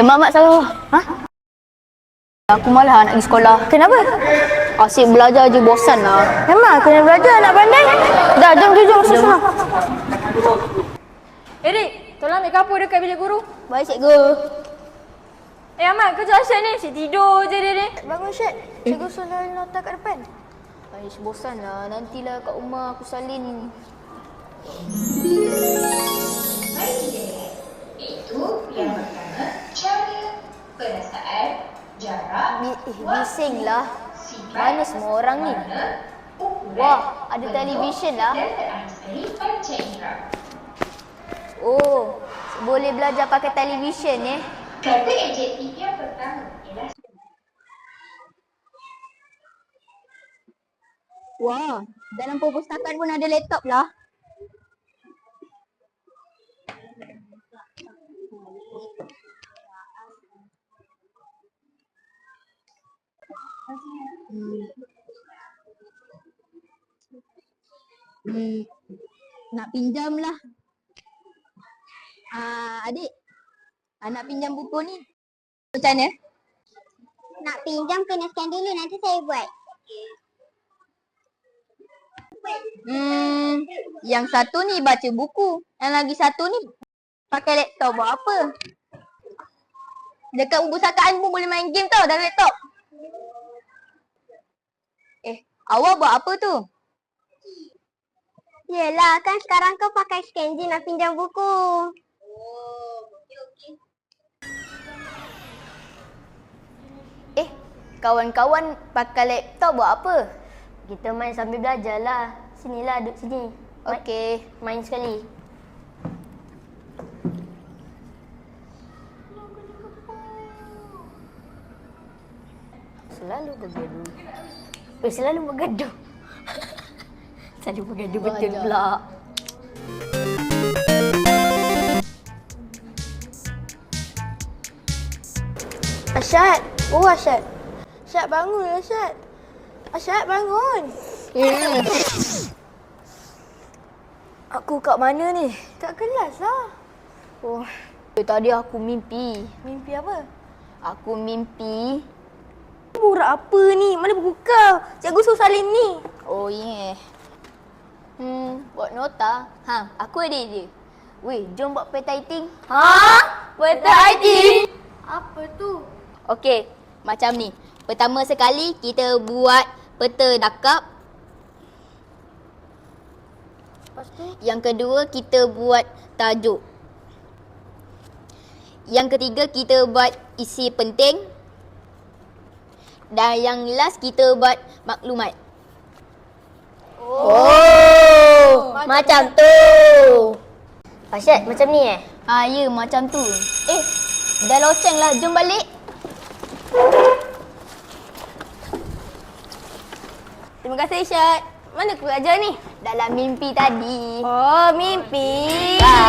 Mak salah. Ha? Aku malah nak pergi sekolah. Kenapa? Asyik belajar je, bosan lah. Memang kena belajar nak pandai. Dah, jom masuk sana. Erik, tolong ambil kapur dekat bilik guru. Baik, cikgu. Ahmad, kerja Asyad ni. Asyik tidur je dia ni. Bangun Syed. Cikgu suruh nota kat depan. Aish, bosan lah. Nantilah kat rumah aku salin. Itu yang pertama, cara, perasaan, jarak, Bising lah. sifat, Mana semua orang ni? warna, ukuran, Wah, ada bentuk, televisyen lah. dan terakhir sekali panca indera. Oh, boleh belajar pakai televisyen eh? Kata adjektif yang pertama ialah Wah, dalam perpustakaan pun ada laptop lah. Nak pinjam lah. Adik, nak pinjam buku ni. Macam mana? Nak pinjam kena scan dulu, nanti saya buat. Yang satu ni baca buku. Yang lagi satu ni pakai laptop buat apa? Dekat perpustakaan pun boleh main game tau dalam laptop. Awak buat apa tu? Yelah, kan sekarang kau pakai scan je nak pinjam buku. Kawan-kawan pakai laptop buat apa? Kita main sambil belajar lah. Sinilah, duduk sini. Okey, main sekali. Selalu bergaduh. Selalu bergaduh. Selalu bergaduh betul pula. Asyad. Oh Asyad. Asyad bangun Asyad. Asyad bangun. Aku kat mana ni? Kat kelas lah. Oh, tadi aku mimpi. Mimpi apa? Aku mimpi. Borak apa ni? Mana buku kau? Cikgu suruh salin ni. Oh, yeah. Buat nota. Aku ada ide. Weh, jom buat peta writing. Peta writing? Apa tu? Okey, macam ni. Pertama sekali kita buat peta dakap. Lepas tu? Yang kedua kita buat tajuk. Yang ketiga kita buat isi penting. Dan yang last kita buat maklumat. Oh, macam tu. Asyad, macam ni eh? Ya, macam tu. Dah loceng lah. Jom balik. Terima kasih Syad. Mana aku ajar ni? Dalam mimpi tadi. Oh, mimpi. Bye.